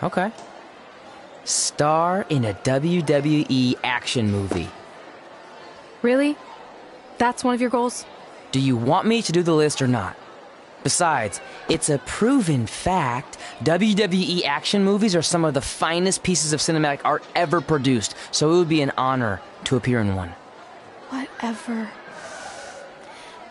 Okay. Star in a WWE action movie. Really? That's one of your goals? Do you want me to do the list or not? Besides, it's a proven fact, WWE action movies are some of the finest pieces of cinematic art ever produced, so it would be an honor to appear in one. Whatever.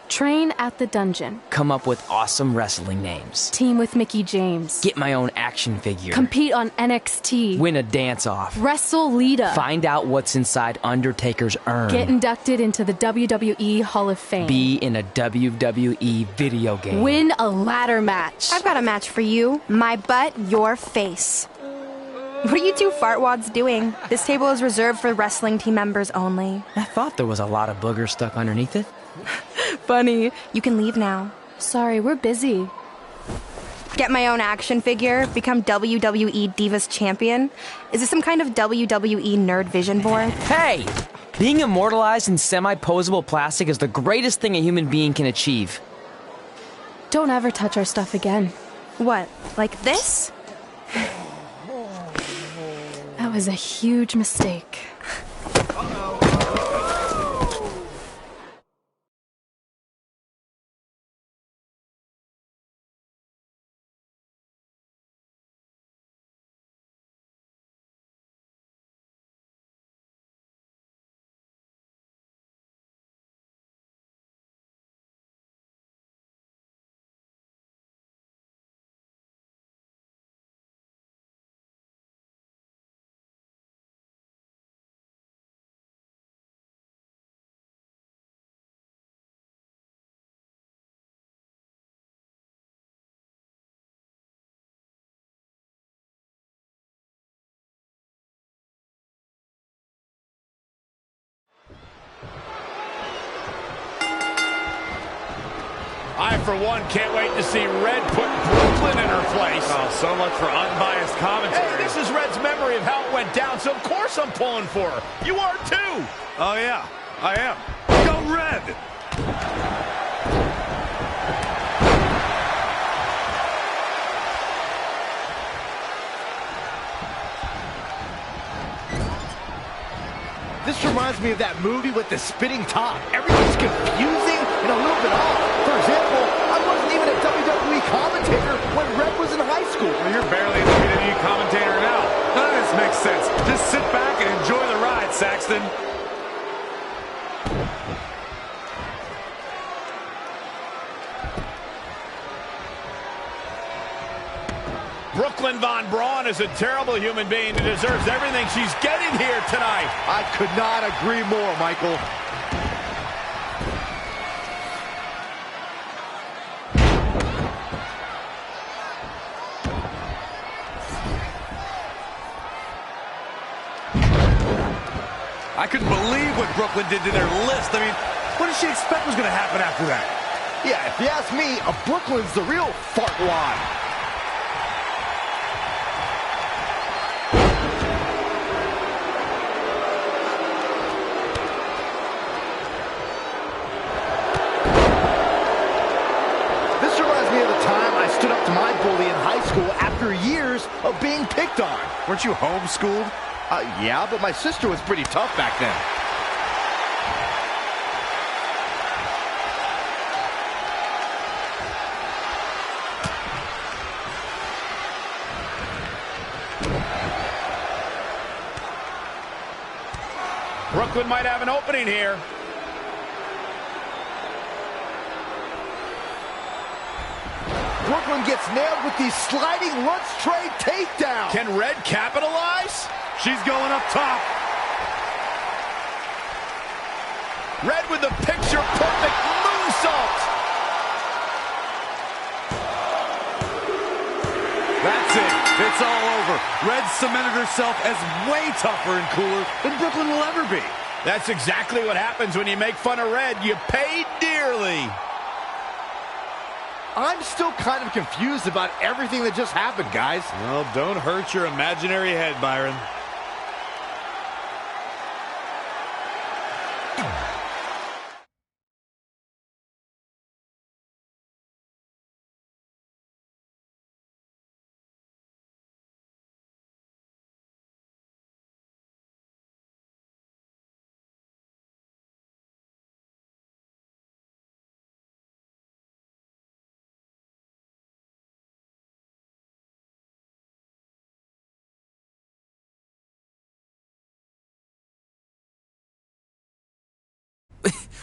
Train at the dungeon. Come up with awesome wrestling names. Team with Mickey James. Get my own action figure. Compete on NXT. Win a dance-off. Wrestle Lita. Find out what's inside Undertaker's urn. Get inducted into the WWE Hall of Fame. Be in a WWE video game. Win a ladder match. I've got a match for you. My butt, your face. What are you two fartwads doing? This table is reserved for wrestling team members only. I thought there was a lot of boogers stuck underneath it. Funny. You can leave now. Sorry, we're busy. Get my own action figure, become WWE Divas Champion. Is this some kind of WWE nerd vision board? Hey! Being immortalized in semi-posable plastic is the greatest thing a human being can achieve. Don't ever touch our stuff again. What, like this? That was a huge mistake. I, for one, can't wait to see Red put Brooklyn in her place. Oh, so much for unbiased commentary. Hey, this is Red's memory of how it went down, so of course I'm pulling for her. You are too. Oh, yeah, I am. Go Red! This reminds me of that movie with the spitting top. Everything's confusing and a little bit off. For example, I wasn't even a WWE commentator when Red was in high school. Well, you're barely a WWE commentator now. None of this makes sense. Just sit back and enjoy the ride, Saxton. Brooklyn Von Braun is a terrible human being who deserves everything she's getting here tonight. I could not agree more, Michael. I couldn't believe what Brooklyn did to their list. I mean, what did she expect was going to happen after that? Yeah, if you ask me, Brooklyn's the real fartwad. This reminds me of the time I stood up to my bully in high school after years of being picked on. Weren't you homeschooled? Yeah, but my sister was pretty tough back then. Brooklyn might have an opening here. Brooklyn gets nailed with the sliding lunch tray takedown. Can Red capitalize? She's going up top. Red with the picture-perfect moonsault. That's it. It's all over. Red cemented herself as way tougher and cooler than Brooklyn will ever be. That's exactly what happens when you make fun of Red. You pay dearly. I'm still kind of confused about everything that just happened, guys. Well, don't hurt your imaginary head, Byron.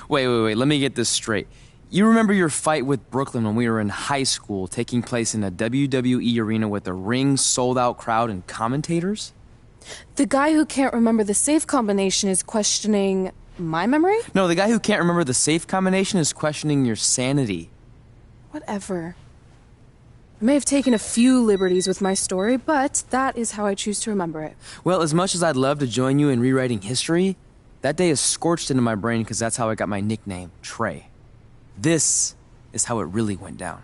Wait, let me get this straight. You remember your fight with Brooklyn when we were in high school, taking place in a WWE arena with a ring, sold-out crowd, and commentators? The guy who can't remember the safe combination is questioning my memory? No, the guy who can't remember the safe combination is questioning your sanity. Whatever. I may have taken a few liberties with my story, but that is how I choose to remember it. Well, as much as I'd love to join you in rewriting history, that day is scorched into my brain because that's how I got my nickname, Trey. This is how it really went down.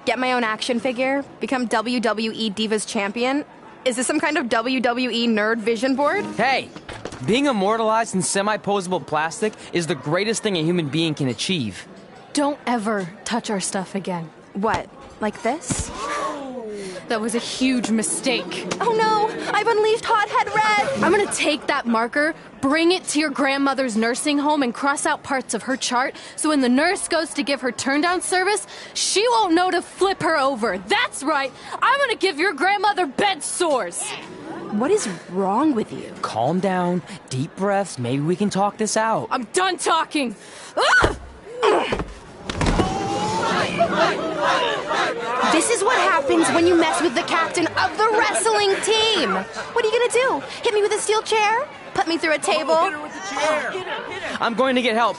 Get my own action figure? Become WWE Divas Champion? Is this some kind of WWE nerd vision board? Hey! Being immortalized in semi-posable plastic is the greatest thing a human being can achieve. Don't ever touch our stuff again. What? Like this? That was a huge mistake. Oh no! I've unleashed Hothead Red! I'm gonna take that marker, bring it to your grandmother's nursing home, and cross out parts of her chart so when the nurse goes to give her turn-down service, she won't know to flip her over. That's right! I'm gonna give your grandmother bed sores! What is wrong with you? Calm down, deep breaths, maybe we can talk this out. I'm done talking! Ah! This is what happens when you mess with the captain of the wrestling team! What are you gonna do? Hit me with a steel chair? Put me through a table? Hit her with the chair. I'm going to get help.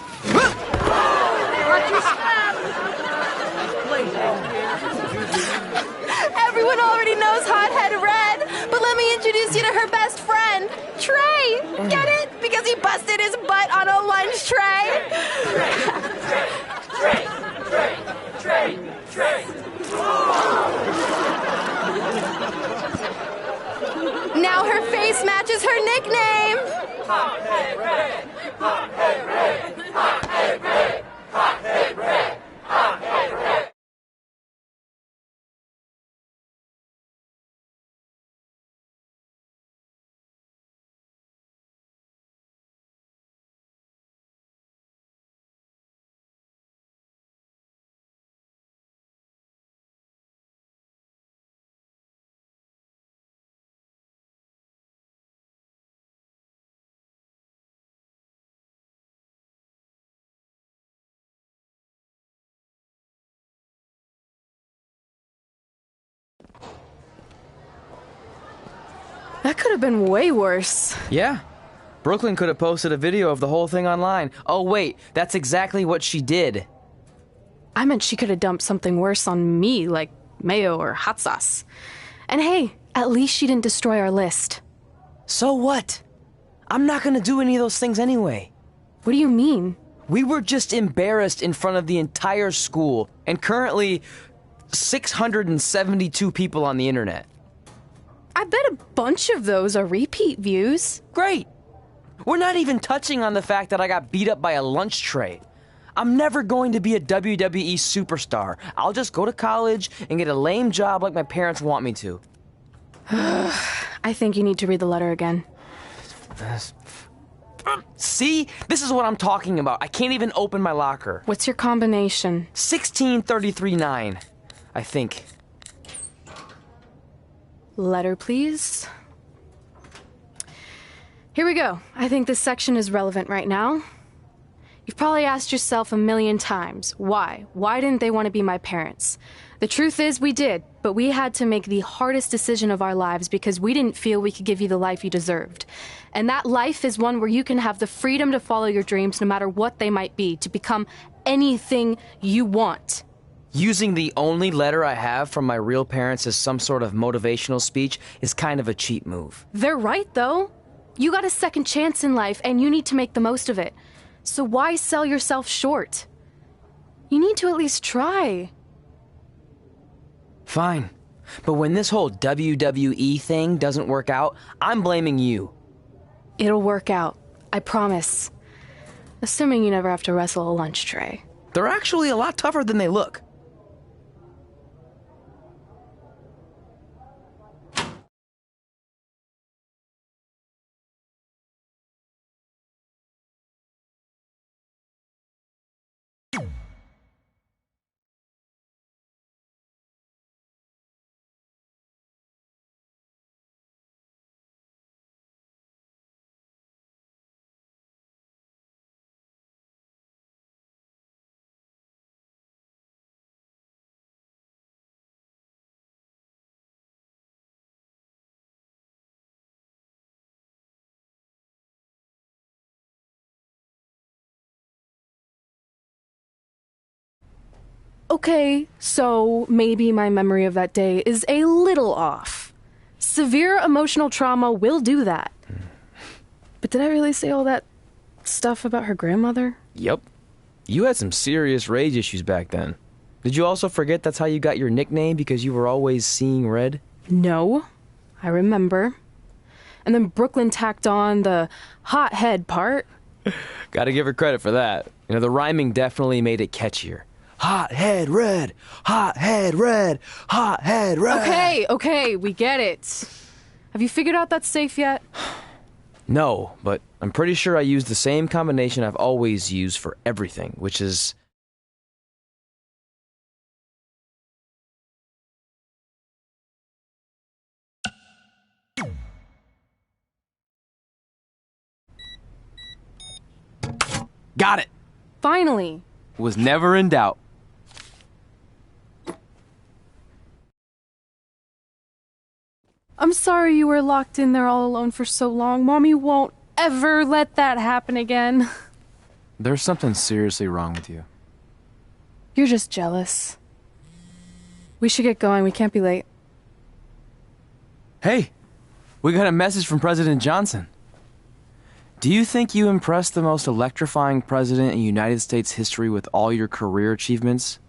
Everyone already knows Hothead Red, but let me introduce you to her best friend, Trey. Get it? Because he busted his butt on a lunch tray. Now her face matches her nickname. Hothead Red! Hothead Red! Hothead Red! Hothead Red! Hothead Red! That could have been way worse. Yeah. Brooklyn could have posted a video of the whole thing online. Oh, wait, that's exactly what she did. I meant she could have dumped something worse on me, like mayo or hot sauce. And hey, at least she didn't destroy our list. So what? I'm not gonna do any of those things anyway. What do you mean? We were just embarrassed in front of the entire school, and currently 672 people on the internet. I bet a bunch of those are repeat views. Great! We're not even touching on the fact that I got beat up by a lunch tray. I'm never going to be a WWE superstar. I'll just go to college and get a lame job like my parents want me to. I think you need to read the letter again. See? This is what I'm talking about. I can't even open my locker. What's your combination? 1633-9, I think. Letter, please. Here we go. I think this section is relevant right now. You've probably asked yourself a million times, why? Why didn't they want to be my parents? The truth is we did, but we had to make the hardest decision of our lives because we didn't feel we could give you the life you deserved. And that life is one where you can have the freedom to follow your dreams no matter what they might be, to become anything you want. Using the only letter I have from my real parents as some sort of motivational speech is kind of a cheap move. They're right, though. You got a second chance in life, and you need to make the most of it. So why sell yourself short? You need to at least try. Fine. But when this whole WWE thing doesn't work out, I'm blaming you. It'll work out. I promise. Assuming you never have to wrestle a lunch tray. They're actually a lot tougher than they look. Okay, so maybe my memory of that day is a little off. Severe emotional trauma will do that. But did I really say all that stuff about her grandmother? Yep. You had some serious rage issues back then. Did you also forget that's how you got your nickname because you were always seeing red? No, I remember. And then Brooklyn tacked on the hot head part. Gotta give her credit for that. You know, the rhyming definitely made it catchier. Hot head red, hot head red, hot head red. Okay, we get it. Have you figured out that safe yet? No, but I'm pretty sure I used the same combination I've always used for everything, which is... Got it! Finally. Was never in doubt. I'm sorry you were locked in there all alone for so long. Mommy won't ever let that happen again. There's something seriously wrong with you. You're just jealous. We should get going. We can't be late. Hey, we got a message from President Johnson. Do you think you impressed the most electrifying president in United States history with all your career achievements?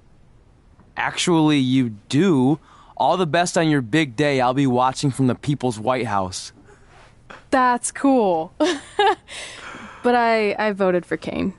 Actually, you do. All the best on your big day. I'll be watching from the People's White House. That's cool. But I voted for Kane.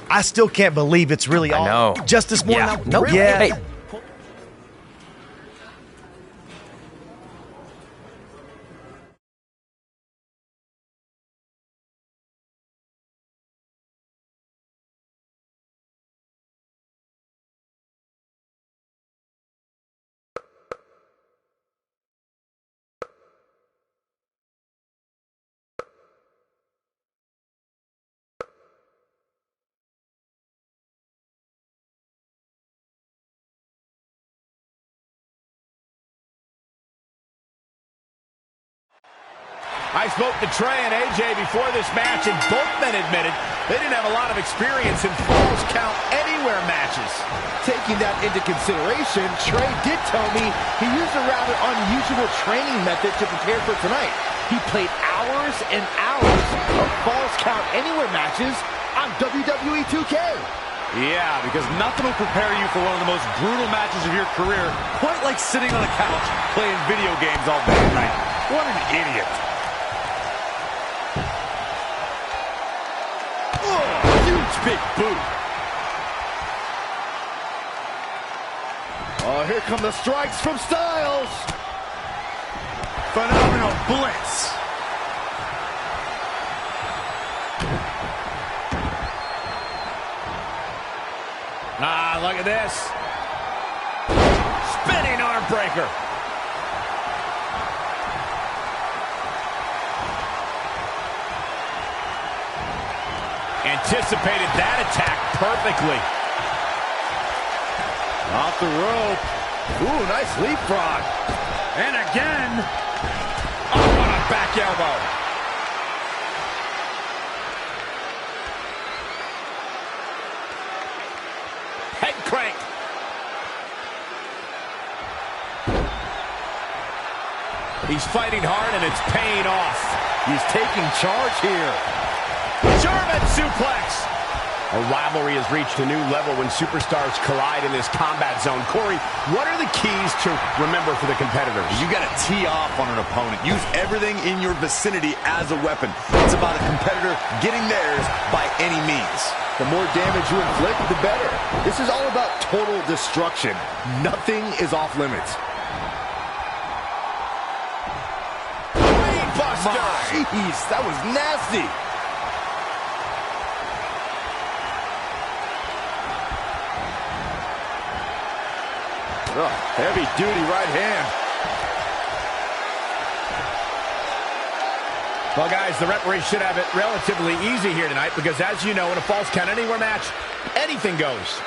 I still can't believe it's really all. I know. Just this morning. Yeah. Nope. Really? Yeah. Hey. I spoke to Trey and AJ before this match, and both men admitted they didn't have a lot of experience in Falls Count Anywhere matches. Taking that into consideration, Trey did tell me he used a rather unusual training method to prepare for tonight. He played hours and hours of Falls Count Anywhere matches on WWE 2K. Yeah, because nothing will prepare you for one of the most brutal matches of your career, quite like sitting on a couch playing video games all day and night. What an idiot. Big boot. Oh, here come the strikes from Styles. Phenomenal blitz. Ah, look at this. Spinning arm breaker. Anticipated that attack perfectly. Off the rope. Ooh, nice leapfrog. And again. Oh, what a back elbow. Head crank. He's fighting hard and it's paying off. He's taking charge here. German suplex. A rivalry has reached a new level when superstars collide in this combat zone. Corey, what are the keys to remember for the competitors? You got to tee off on an opponent. Use everything in your vicinity as a weapon. It's about a competitor getting theirs by any means. The more damage you inflict, the better. This is all about total destruction. Nothing is off limits. Brainbuster! Jeez, that was nasty. Oh, heavy-duty right hand. Well, guys, the referee should have it relatively easy here tonight because, as you know, in a Falls Count Anywhere match, anything goes.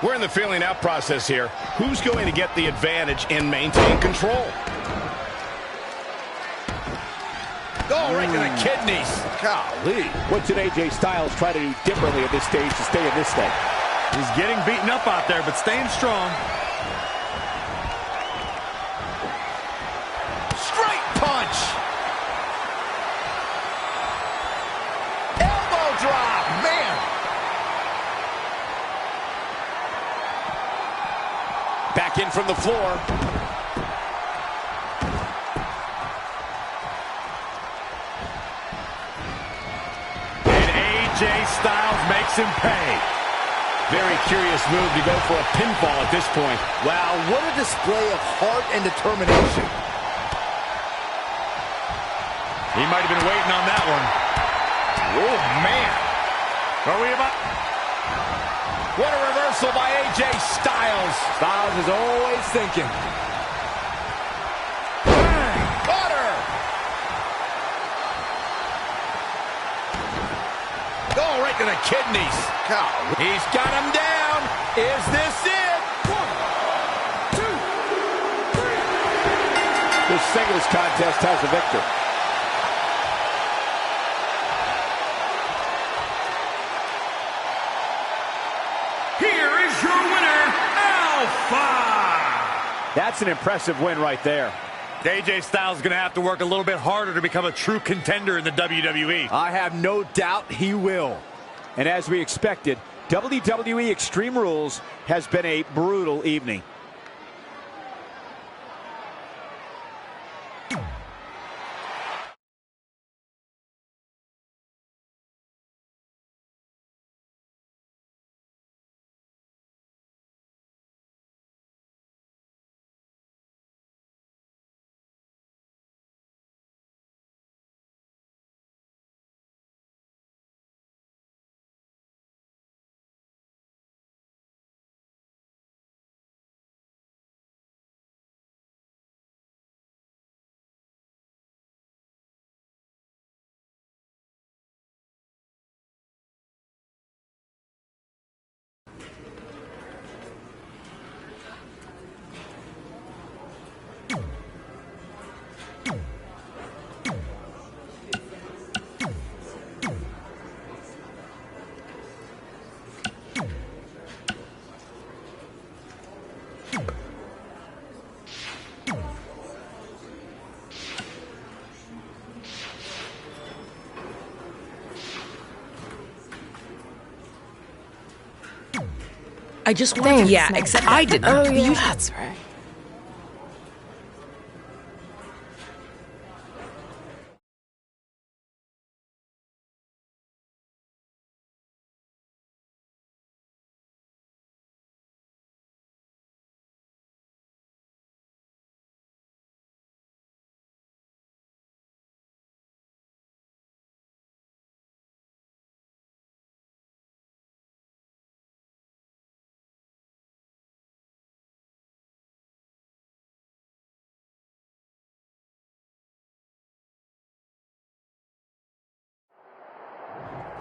We're in the feeling out process here. Who's going to get the advantage and maintain control? Oh, right to the kidneys. Golly. What should AJ Styles try to do differently at this stage to stay in this state? He's getting beaten up out there, but staying strong. Straight punch. Elbow drop. Man. Back in from the floor. AJ Styles makes him pay. Very curious move to go for a pinfall at this point. Wow, what a display of heart and determination. He might have been waiting on that one. Oh, man. Are we about... What a reversal by AJ Styles. Styles is always thinking. Butter. Oh, right to the kidneys. Golly. He's got him down. Is this it? 1, 2, 3. This singles contest has a victor. Here is your winner, Alpha! That's an impressive win right there. AJ Styles is going to have to work a little bit harder to become a true contender in the WWE. I have no doubt he will. And as we expected, WWE Extreme Rules has been a brutal evening. I just wanted. Yeah, except I didn't. Oh, yeah, that's right.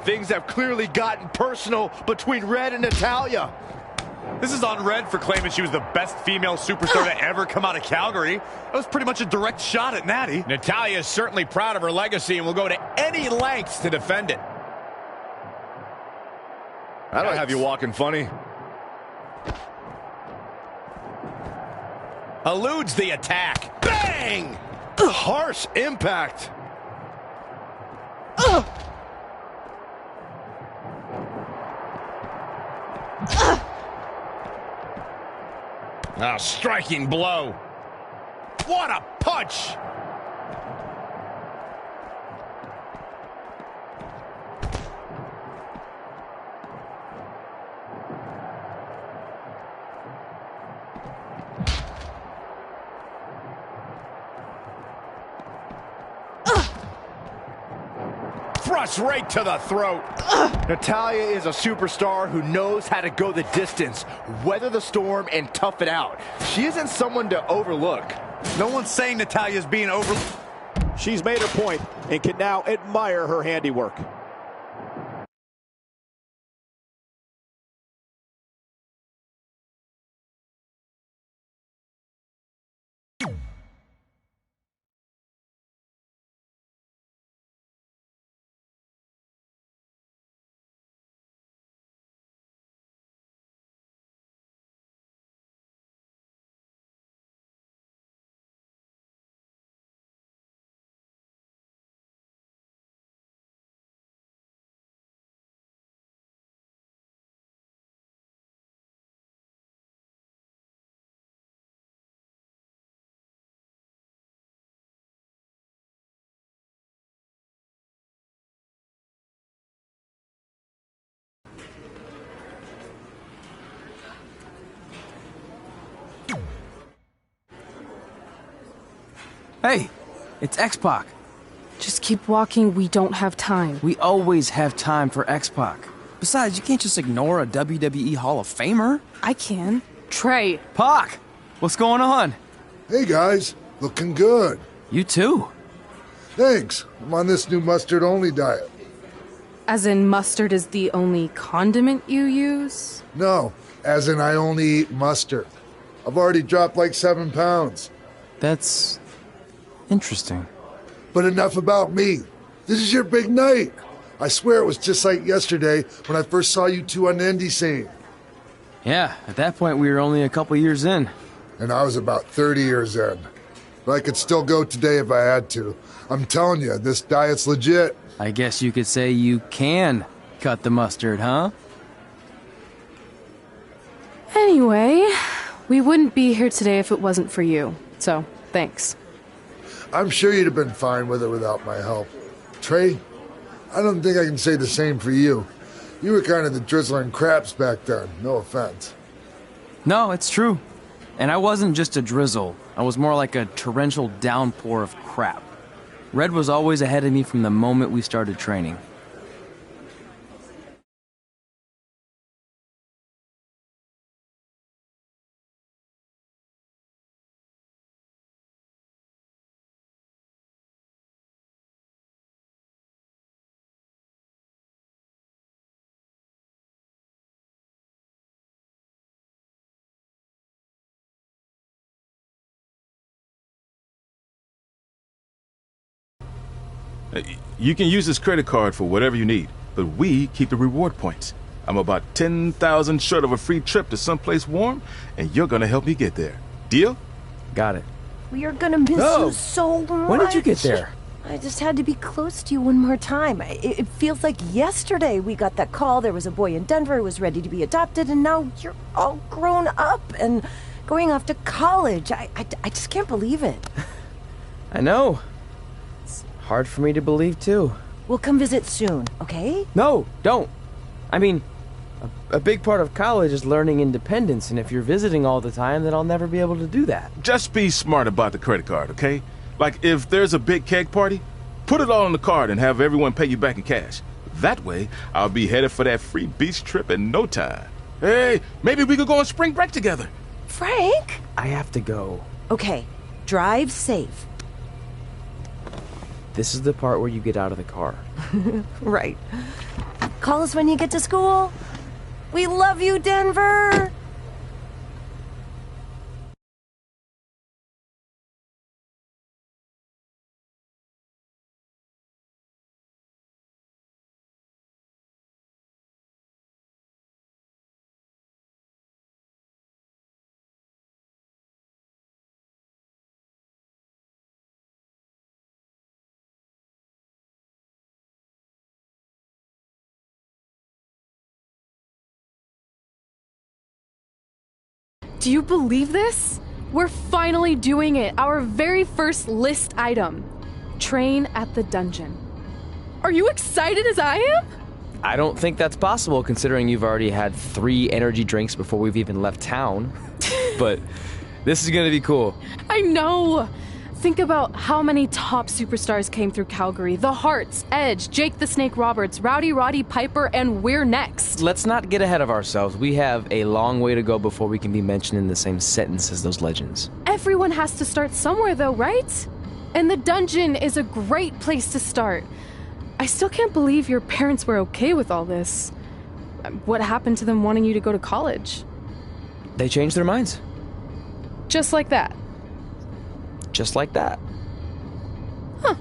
Things have clearly gotten personal between Red and Natalya. This is on Red for claiming she was the best female superstar to ever come out of Calgary. That was pretty much a direct shot at Natty. Natalya is certainly proud of her legacy and will go to any lengths to defend it. That'll have you walking funny. Eludes the attack. Bang! Harsh impact. A striking blow. What a punch! Thrust right to the throat. Natalya is a superstar who knows how to go the distance, weather the storm, and tough it out. She isn't someone to overlook. No one's saying Natalya's being over. She's made her point and can now admire her handiwork. Hey, it's X-Pac. Just keep walking, we don't have time. We always have time for X-Pac. Besides, you can't just ignore a WWE Hall of Famer. I can. Trey. Pac, what's going on? Hey guys, looking good. You too. Thanks. I'm on this new mustard-only diet. As in mustard is the only condiment you use? No, as in I only eat mustard. I've already dropped like 7 pounds. That's interesting. But enough about me. This is your big night. I swear it was just like yesterday when I first saw you two on the indie scene. Yeah, at that point we were only a couple years in. And I was about 30 years in. But I could still go today if I had to. I'm telling you, this diet's legit. I guess you could say you can cut the mustard, huh? Anyway, we wouldn't be here today if it wasn't for you. So, thanks. I'm sure you'd have been fine with it without my help. Trey, I don't think I can say the same for you. You were kind of the drizzling craps back then, no offense. No, it's true. And I wasn't just a drizzle. I was more like a torrential downpour of crap. Red was always ahead of me from the moment we started training. You can use this credit card for whatever you need, but we keep the reward points. I'm about 10,000 short of a free trip to someplace warm, and you're gonna help me get there. Deal? Got it. We are gonna miss you so much. When did you get there? I just had to be close to you one more time. It feels like yesterday we got that call. There was a boy in Denver who was ready to be adopted, and now you're all grown up and going off to college. I just can't believe it. I know. It's hard for me to believe, too. We'll come visit soon, okay? No, don't. I mean, a big part of college is learning independence, and if you're visiting all the time, then I'll never be able to do that. Just be smart about the credit card, okay? Like, if there's a big keg party, put it all on the card and have everyone pay you back in cash. That way, I'll be headed for that free beach trip in no time. Hey, maybe we could go on spring break together. Frank? I have to go. Okay, drive safe. This is the part where you get out of the car. Right. Call us when you get to school. We love you, Denver! Do you believe this? We're finally doing it. Our very first list item. Train at the dungeon. Are you excited as I am? I don't think that's possible considering you've already had 3 energy drinks before we've even left town. But this is gonna be cool. I know. Think about how many top superstars came through Calgary. The Hearts, Edge, Jake the Snake Roberts, Rowdy Roddy Piper, and we're next. Let's not get ahead of ourselves. We have a long way to go before we can be mentioned in the same sentence as those legends. Everyone has to start somewhere though, right? And the dungeon is a great place to start. I still can't believe your parents were okay with all this. What happened to them wanting you to go to college? They changed their minds. Just like that. Just like that. Huh.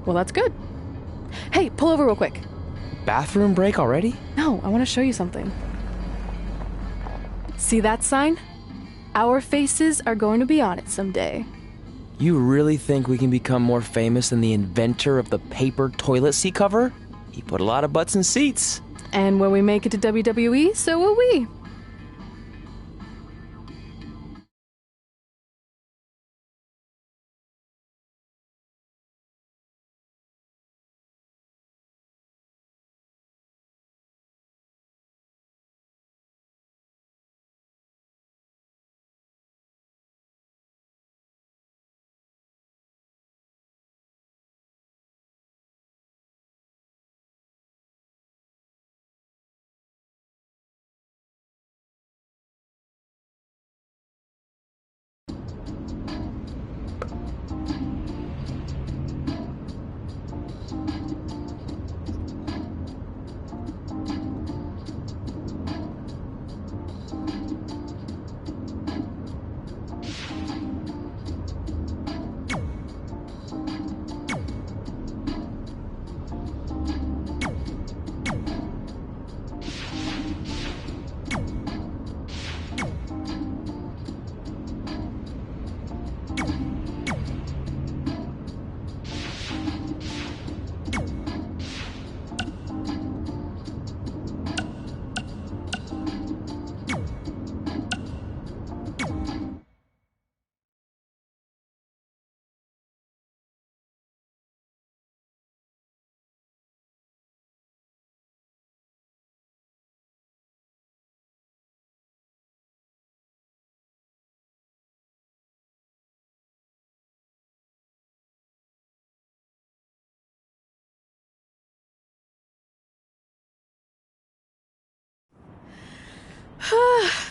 Well, that's good. Hey, pull over real quick. Bathroom break already? No, I want to show you something. See that sign? Our faces are going to be on it someday. You really think we can become more famous than the inventor of the paper toilet seat cover? He put a lot of butts in seats. And when we make it to WWE, so will we.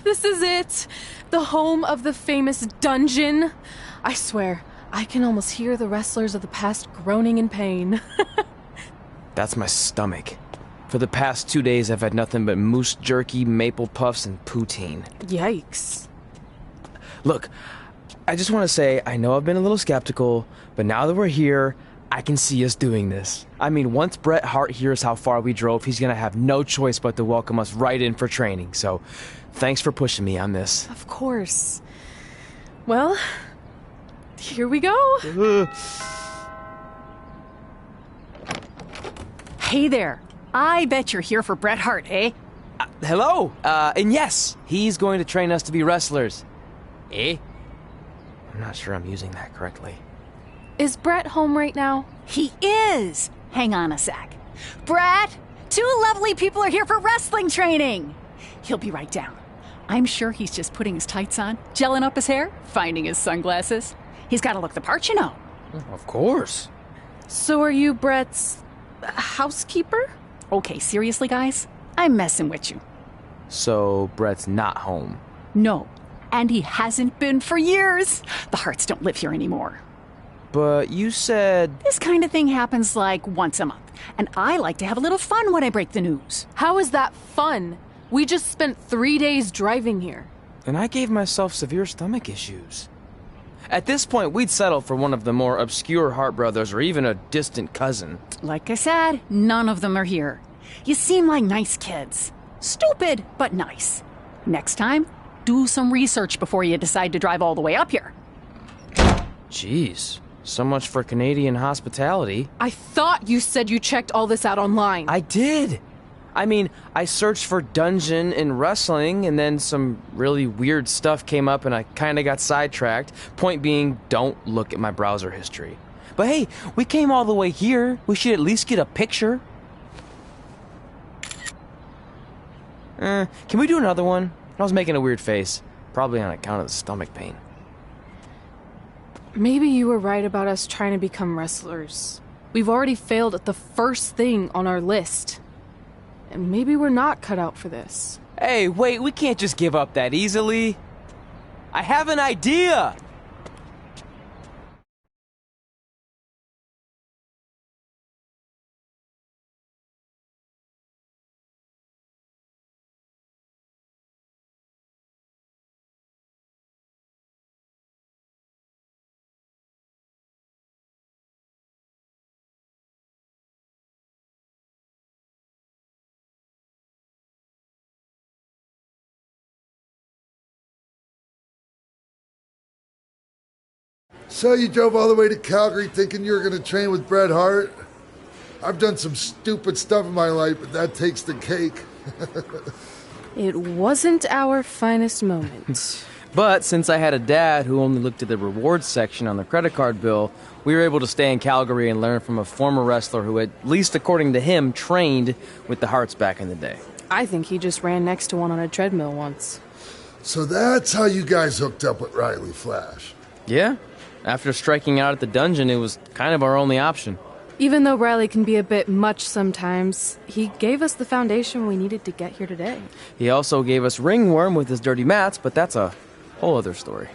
This is it. The home of the famous dungeon. I swear, I can almost hear the wrestlers of the past groaning in pain. That's my stomach. For the past 2 days, I've had nothing but moose jerky, maple puffs, and poutine. Yikes. Look, I just want to say, I know I've been a little skeptical, but now that we're here, I can see us doing this. I mean, once Bret Hart hears how far we drove, he's gonna have no choice but to welcome us right in for training. So, thanks for pushing me on this. Of course. Well, here we go. Hey there. I bet you're here for Bret Hart, eh? Hello. And yes, he's going to train us to be wrestlers. Eh? I'm not sure I'm using that correctly. Is Bret home right now? He is! Hang on a sec. Bret, 2 lovely people are here for wrestling training. He'll be right down. I'm sure he's just putting his tights on, gelling up his hair, finding his sunglasses. He's got to look the part, you know. Of course. So are you Bret's housekeeper? Okay, seriously, guys? I'm messing with you. So Bret's not home? No, and he hasn't been for years. The Harts don't live here anymore. But you said... This kind of thing happens like once a month. And I like to have a little fun when I break the news. How is that fun? We just spent 3 days driving here. And I gave myself severe stomach issues. At this point, we'd settle for one of the more obscure Hart brothers or even a distant cousin. Like I said, none of them are here. You seem like nice kids. Stupid, but nice. Next time, do some research before you decide to drive all the way up here. Jeez, so much for Canadian hospitality. I thought you said you checked all this out online. I did. I mean, I searched for dungeon in wrestling, and then some really weird stuff came up, and I kind of got sidetracked. Point being, don't look at my browser history. But hey, we came all the way here. We should at least get a picture. Can we do another one? I was making a weird face, probably on account of the stomach pain. Maybe you were right about us trying to become wrestlers. We've already failed at the first thing on our list. And maybe we're not cut out for this. Hey, wait, we can't just give up that easily. I have an idea! So you drove all the way to Calgary thinking you were going to train with Bret Hart? I've done some stupid stuff in my life, but that takes the cake. It wasn't our finest moment. But since I had a dad who only looked at the rewards section on the credit card bill, we were able to stay in Calgary and learn from a former wrestler who, at least according to him, trained with the Harts back in the day. I think he just ran next to one on a treadmill once. So that's how you guys hooked up with Riley Flash. Yeah. After striking out at the dungeon, it was kind of our only option. Even though Riley can be a bit much sometimes, he gave us the foundation we needed to get here today. He also gave us ringworm with his dirty mats, but that's a whole other story.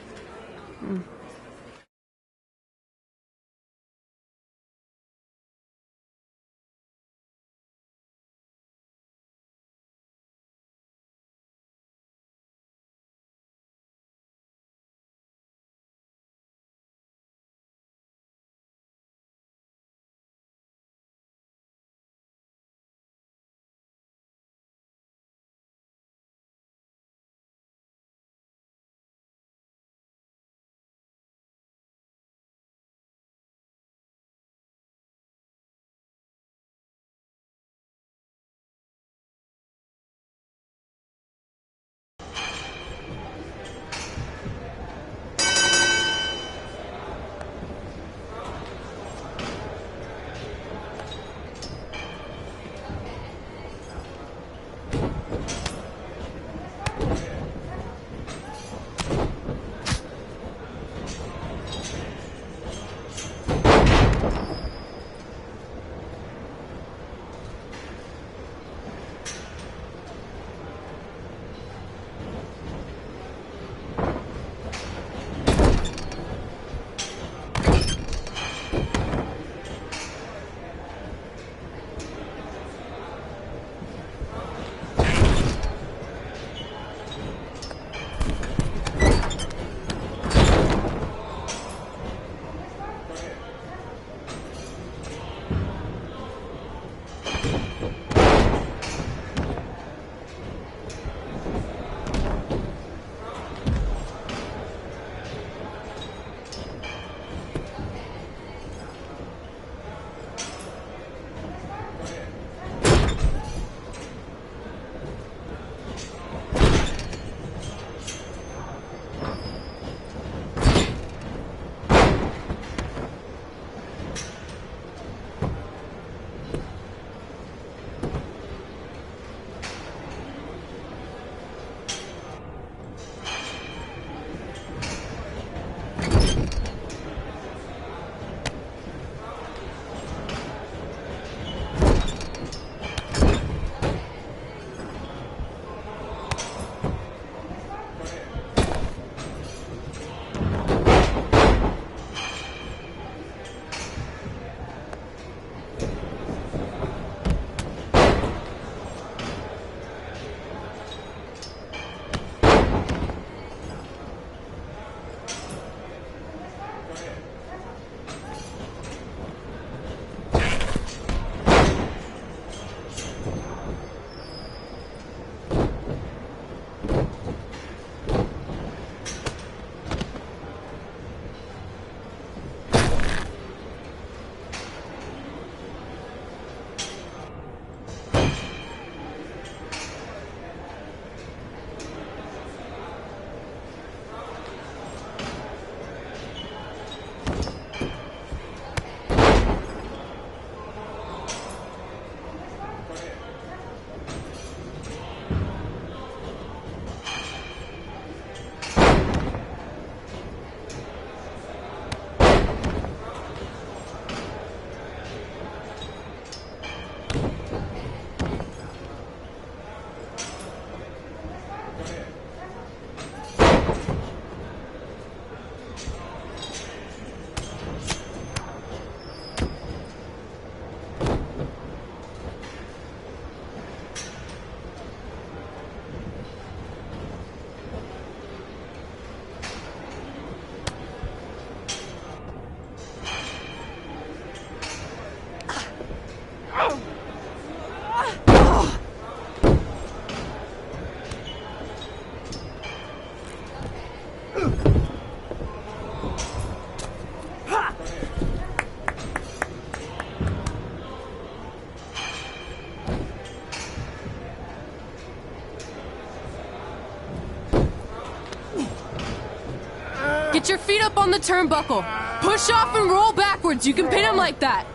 Get your feet up on the turnbuckle. Push off and roll backwards. You can pin him like that.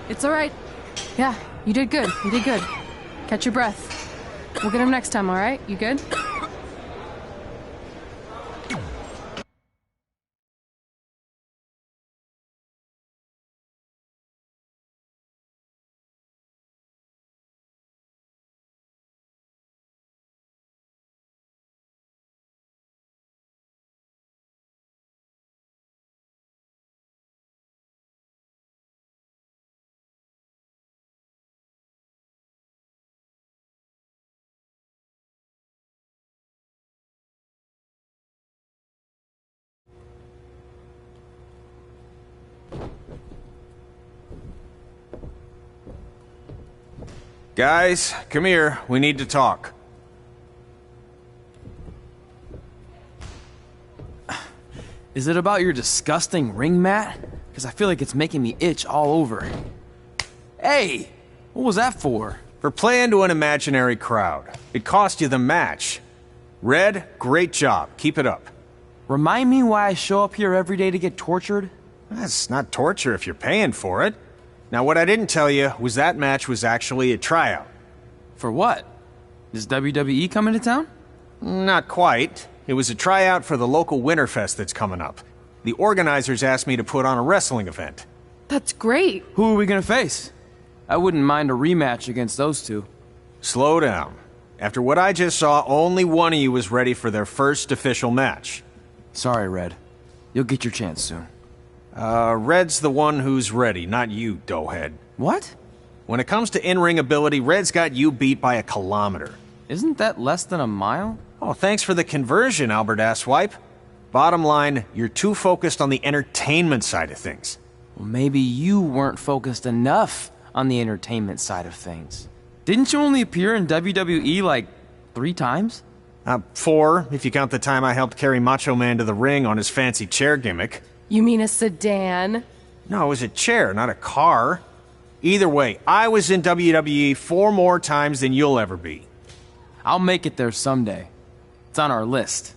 It's all right. Yeah, you did good. You did good. Catch your breath. We'll get him next time, all right? You good? Guys, come here. We need to talk. Is it about your disgusting ring mat? Because I feel like it's making me itch all over. Hey! What was that for? For playing to an imaginary crowd. It cost you the match. Red, great job. Keep it up. Remind me why I show up here every day to get tortured? That's not torture if you're paying for it. Now, what I didn't tell you was that match was actually a tryout. For what? Is WWE coming to town? Not quite. It was a tryout for the local Winterfest that's coming up. The organizers asked me to put on a wrestling event. That's great. Who are we gonna face? I wouldn't mind a rematch against those two. Slow down. After what I just saw, only one of you was ready for their first official match. Sorry, Red. You'll get your chance soon. Red's the one who's ready, not you, doughhead. What? When it comes to in-ring ability, Red's got you beat by a kilometer. Isn't that less than a mile? Oh, thanks for the conversion, Albert Asswipe. Bottom line, you're too focused on the entertainment side of things. Well, maybe you weren't focused enough on the entertainment side of things. Didn't you only appear in WWE like 3 times? 4, if you count the time I helped carry Macho Man to the ring on his fancy chair gimmick. You mean a sedan? No, it was a chair, not a car. Either way, I was in WWE 4 more times than you'll ever be. I'll make it there someday. It's on our list.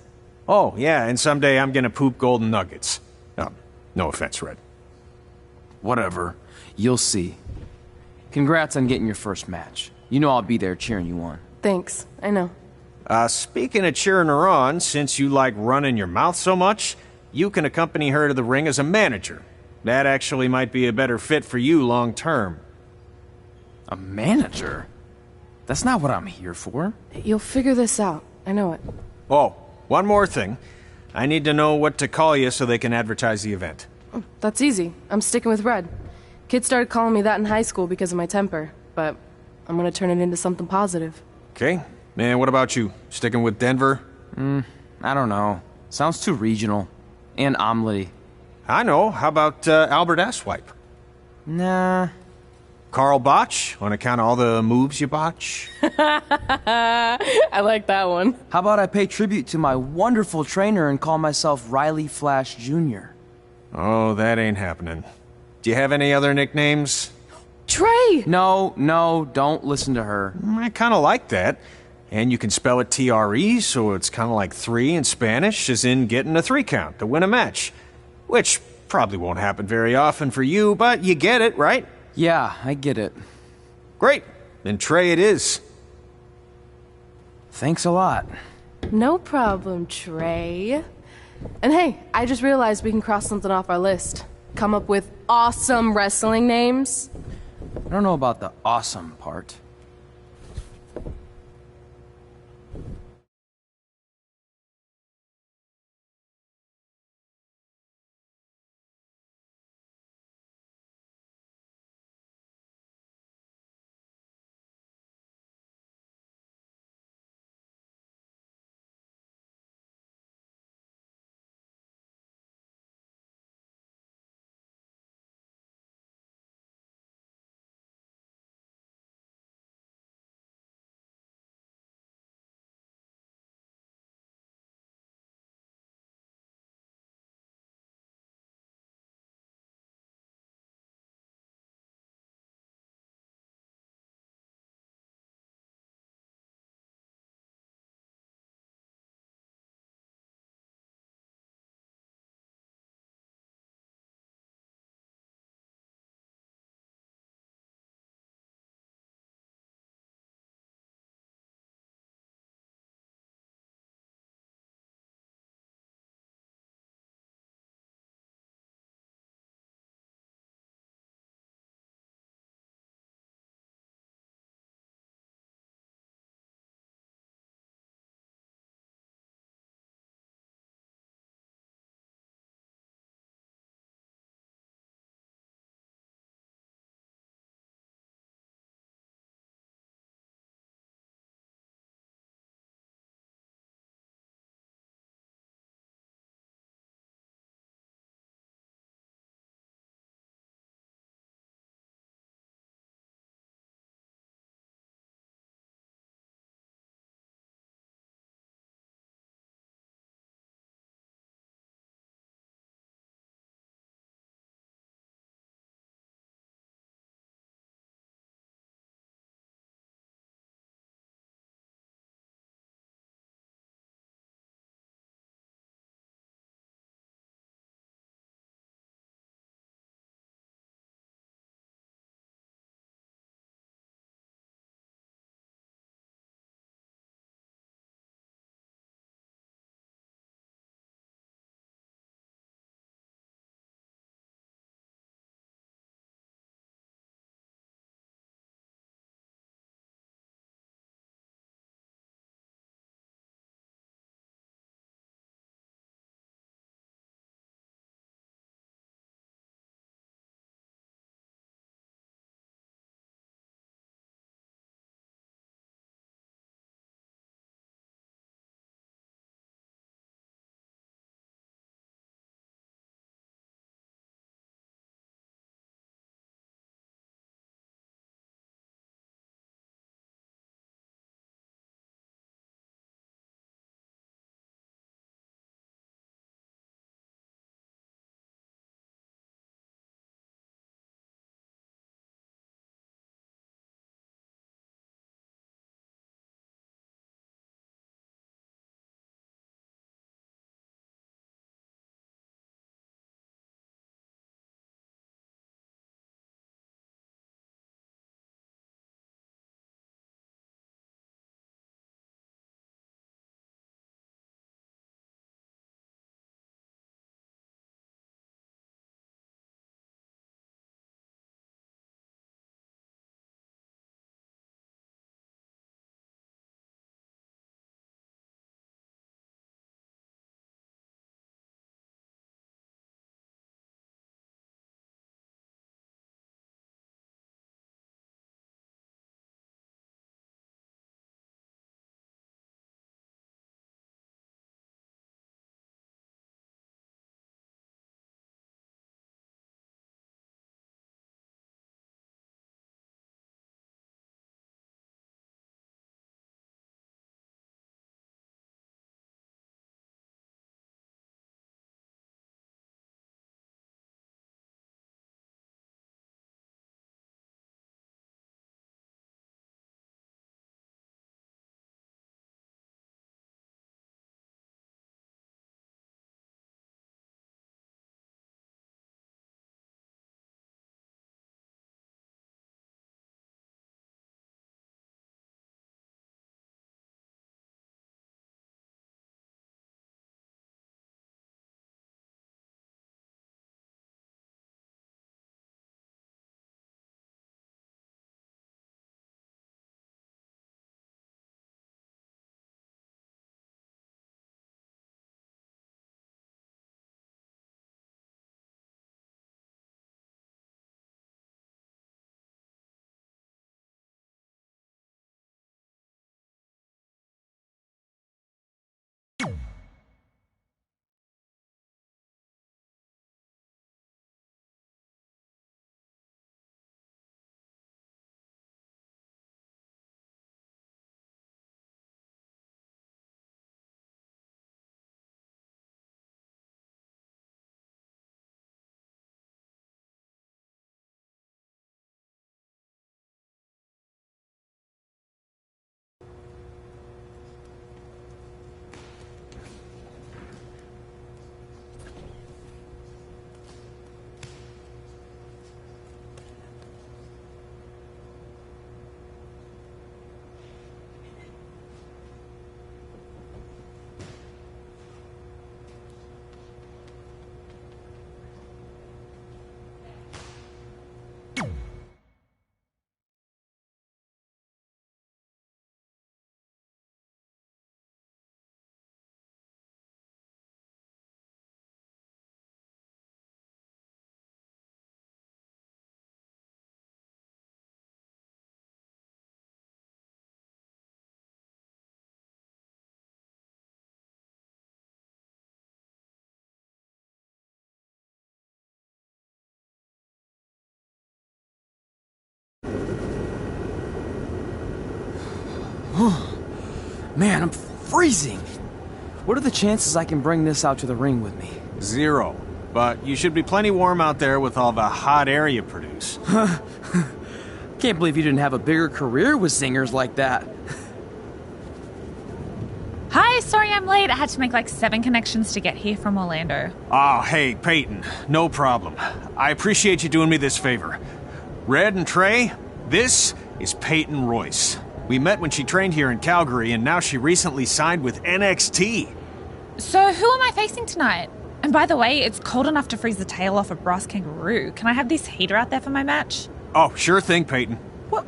Oh, yeah, and someday I'm gonna poop golden nuggets. No offense, Red. Whatever. You'll see. Congrats on getting your first match. You know I'll be there cheering you on. Thanks. I know. Speaking of cheering her on, since you like running your mouth so much, you can accompany her to the ring as a manager. That actually might be a better fit for you long term. A manager? That's not what I'm here for. You'll figure this out. I know it. Oh, one more thing. I need to know what to call you so they can advertise the event. That's easy. I'm sticking with Red. Kids started calling me that in high school because of my temper, but I'm gonna turn it into something positive. Okay. And what about you? Sticking with Denver? I don't know. Sounds too regional. And omelette-y. I know. How about Albert Asswipe? Nah. Carl Botch, on account of all the moves you botch? I like that one. How about I pay tribute to my wonderful trainer and call myself Riley Flash Jr.? Oh, that ain't happening. Do you have any other nicknames? Trey! No, don't listen to her. I kind of like that. And you can spell it T-R-E, so it's kind of like 3 in Spanish, as in getting a 3 count to win a match. Which probably won't happen very often for you, but you get it, right? Yeah, I get it. Great. Then Trey it is. Thanks a lot. No problem, Trey. And hey, I just realized we can cross something off our list. Come up with awesome wrestling names. I don't know about the awesome part. Man, I'm freezing. What are the chances I can bring this out to the ring with me? 0. But you should be plenty warm out there with all the hot air you produce. Can't believe you didn't have a bigger career with zingers like that. Hi, sorry I'm late. I had to make like 7 connections to get here from Orlando. Oh, hey, Peyton. No problem. I appreciate you doing me this favor. Red and Trey, this is Peyton Royce. We met when she trained here in Calgary, and now she recently signed with NXT. So who am I facing tonight? And by the way, it's cold enough to freeze the tail off a brass kangaroo. Can I have this heater out there for my match? Oh, sure thing, Peyton. What?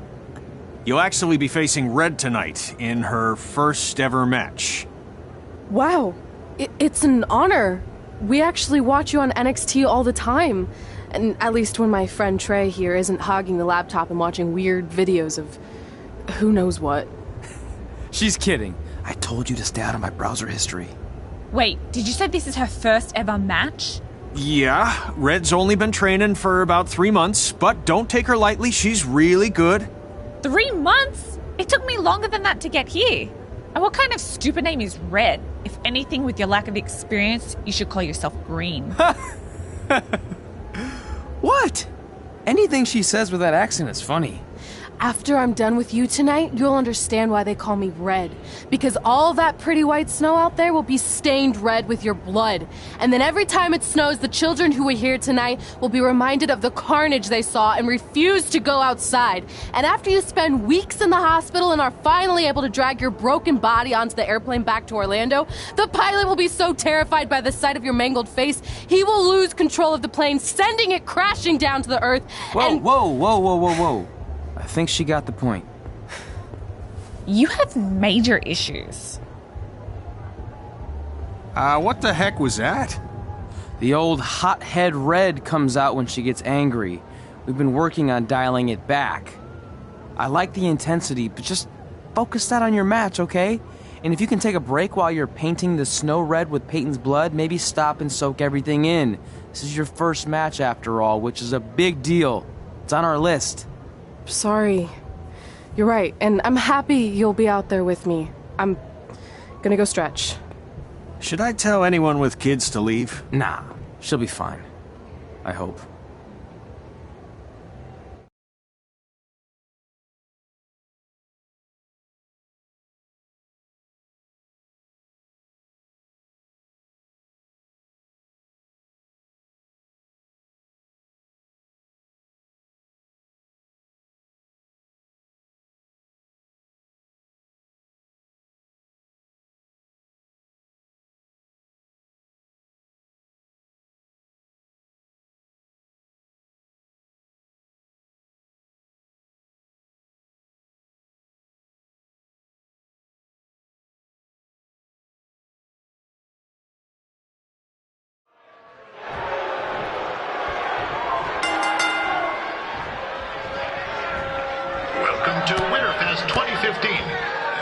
You'll actually be facing Red tonight in her first ever match. Wow, it's an honor. We actually watch you on NXT all the time. And at least when my friend Trey here isn't hogging the laptop and watching weird videos of who knows what. She's kidding. I told you to stay out of my browser history. Wait, did you say this is her first ever match? Yeah, Red's only been training for about 3 months, but don't take her lightly, she's really good. 3 months? It took me longer than that to get here. And what kind of stupid name is Red? If anything, with your lack of experience, you should call yourself Green. What? Anything she says with that accent is funny. After I'm done with you tonight, you'll understand why they call me Red. Because all that pretty white snow out there will be stained red with your blood. And then every time it snows, the children who were here tonight will be reminded of the carnage they saw and refuse to go outside. And after you spend weeks in the hospital and are finally able to drag your broken body onto the airplane back to Orlando, the pilot will be so terrified by the sight of your mangled face, he will lose control of the plane, sending it crashing down to the earth. Whoa. I think she got the point. You have major issues. What the heck was that? The old hothead Red comes out when she gets angry. We've been working on dialing it back. I like the intensity, but just focus that on your match, okay? And if you can take a break while you're painting the snow red with Peyton's blood, maybe stop and soak everything in. This is your first match after all, which is a big deal. It's on our list. Sorry. You're right, and I'm happy you'll be out there with me. I'm gonna go stretch. Should I tell anyone with kids to leave? Nah, she'll be fine. I hope. Welcome to Winterfest 2015.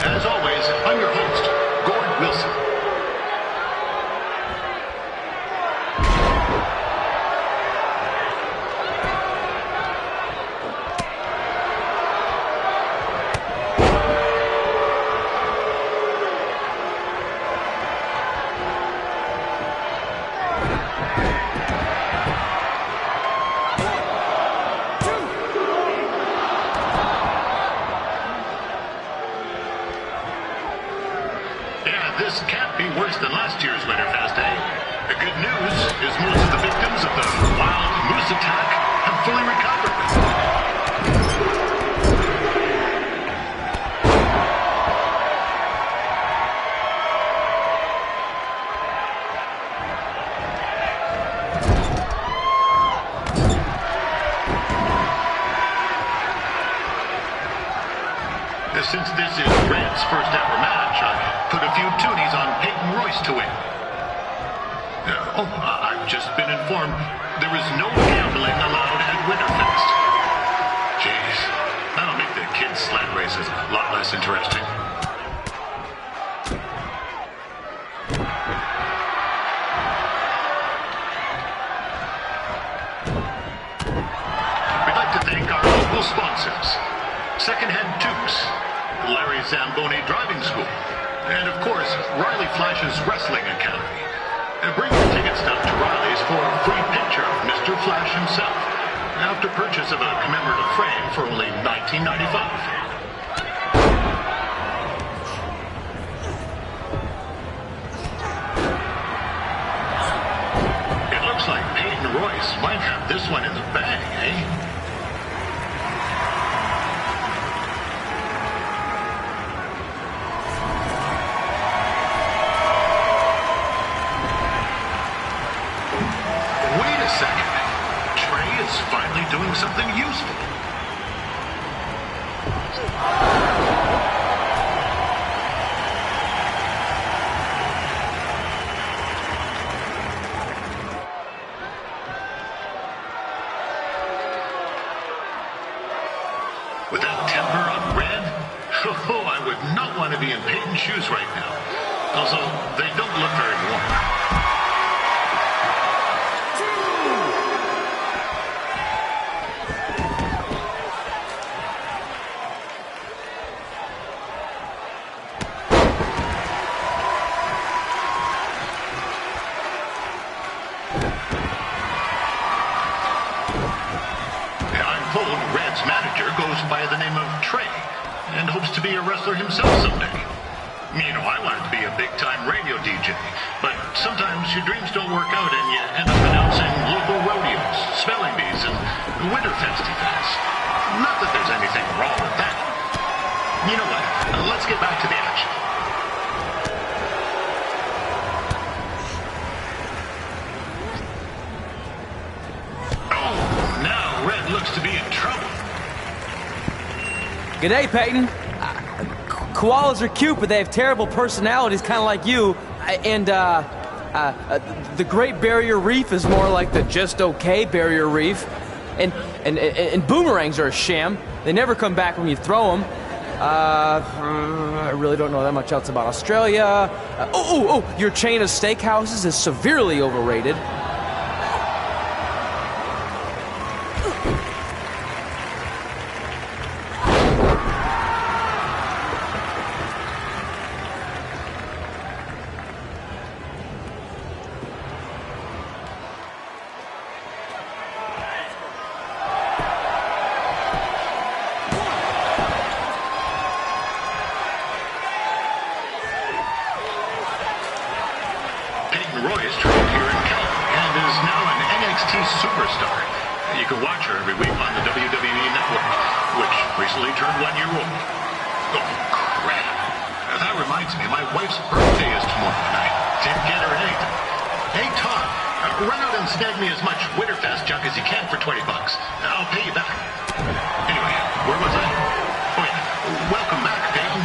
As always, I'm your host, Gord Wilson. This can't be worse than last year's Winterfest, eh? The good news is most of the victims of the wild moose attack have fully recovered. Since this is Red's first ever match, I put a few toonies on Peyton Royce to win. I've just been informed there is no gambling allowed at Winterfest. Jeez, that'll make the kids' sled races a lot less interesting. We'd like to thank our local sponsors, Secondhand Tubes, Larry Zamboni Driving School, and of course, Riley Flash's Wrestling Academy. Bring your tickets down to Riley's for a free picture of Mr. Flash himself, after purchase of a commemorative frame for only $19.95. Like Peyton Royce might have this one in the bag, eh? Wait a second. Trey is finally doing something useful. With that temper on Red, oh, I would not want to be in Peyton's shoes right now. Also, they don't look very warm. By the name of Trey, and hopes to be a wrestler himself someday. You know, I wanted to be a big-time radio DJ, but sometimes your dreams don't work out and you end up announcing local rodeos, spelling bees, and Winterfest events. Not that there's anything wrong with that. You know what? Let's get back to the action. Oh, now Red looks to be in trouble. G'day, Peyton. Koalas are cute, but they have terrible personalities, kind of like you. And the Great Barrier Reef is more like the just okay Barrier Reef. And boomerangs are a sham. They never come back when you throw them. I really don't know that much else about Australia. Your chain of steakhouses is severely overrated. Royce trained here in California and is now an NXT superstar. You can watch her every week on the WWE Network, which recently turned 1 year old. Oh, crap. That reminds me, my wife's birthday is tomorrow night. Didn't get her anything. Hey, Tom, run out and snag me as much Winterfest junk as you can for $20. I'll pay you back. Anyway, where was I? Oh, yeah. Welcome back, Peyton.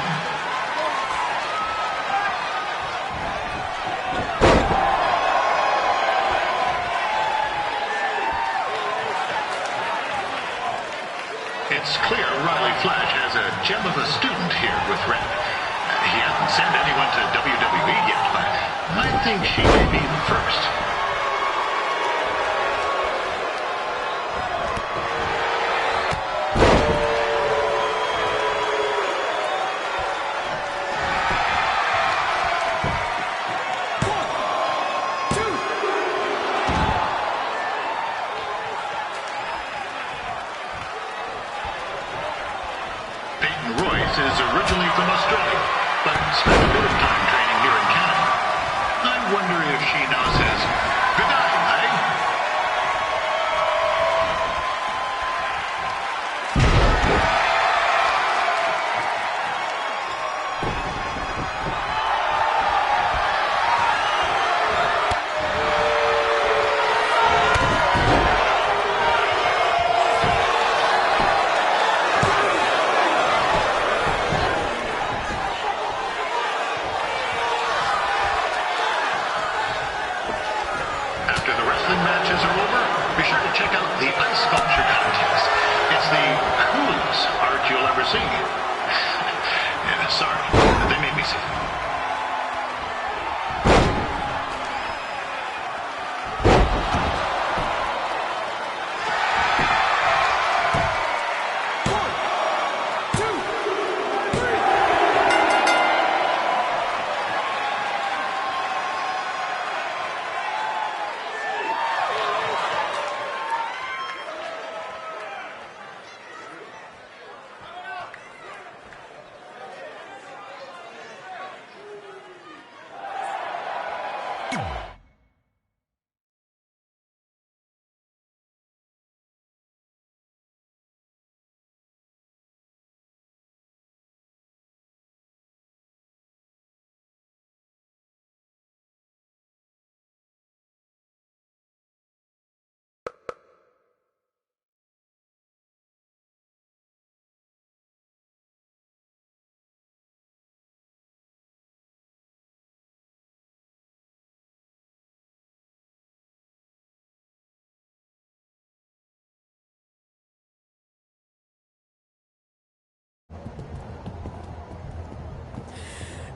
It's clear Riley Flash has a gem of a student here with Red. He hasn't sent anyone to WWE yet, but I think she may be the first. Is originally from Australia, but spent a bit of time training here in Canada. I wonder if she now says, good night, eh?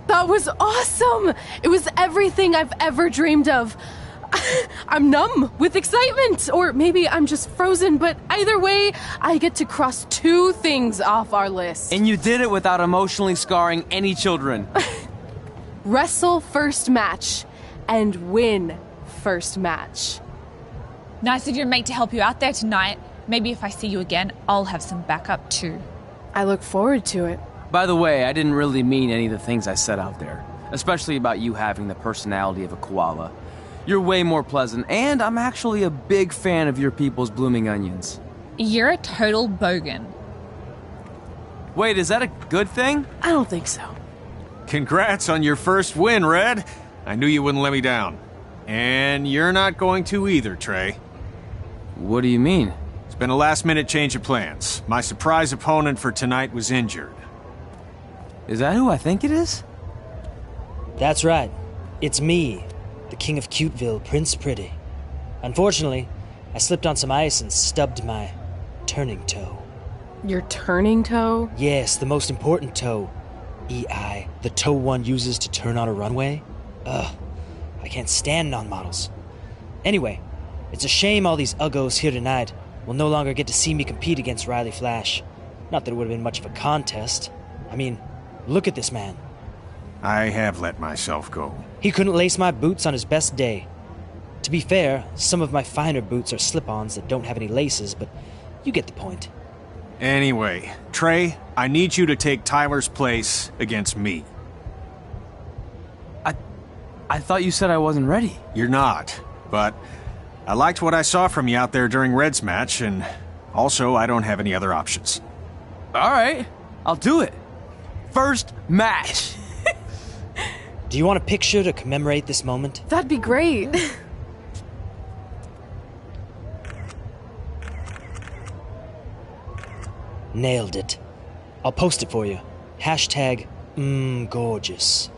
That was awesome! It was everything I've ever dreamed of. I'm numb with excitement, or maybe I'm just frozen, but either way, I get to cross 2 things off our list. And you did it without emotionally scarring any children. Wrestle first match and win first match. Nice of your mate to help you out there tonight. Maybe if I see you again, I'll have some backup too. I look forward to it. By the way, I didn't really mean any of the things I said out there, especially about you having the personality of a koala. You're way more pleasant, and I'm actually a big fan of your people's blooming onions. You're a total bogan. Wait, is that a good thing? I don't think so. Congrats on your first win, Red. I knew you wouldn't let me down. And you're not going to either, Trey. What do you mean? It's been a last-minute change of plans. My surprise opponent for tonight was injured. Is that who I think it is? That's right. It's me, the King of Cuteville, Prince Pretty. Unfortunately, I slipped on some ice and stubbed my turning toe. Your turning toe? Yes, the most important toe. EI, the toe one uses to turn on a runway. Ugh, I can't stand non-models. Anyway, it's a shame all these uggos here tonight will no longer get to see me compete against Riley Flash. Not that it would have been much of a contest. I mean, look at this man. I have let myself go. He couldn't lace my boots on his best day. To be fair, some of my finer boots are slip-ons that don't have any laces, but you get the point. Anyway, Trey, I need you to take Tyler's place against me. I thought you said I wasn't ready. You're not, but I liked what I saw from you out there during Red's match, and also I don't have any other options. All right, I'll do it. First match. Do you want a picture to commemorate this moment? That'd be great. Nailed it. I'll post it for you. Hashtag, gorgeous.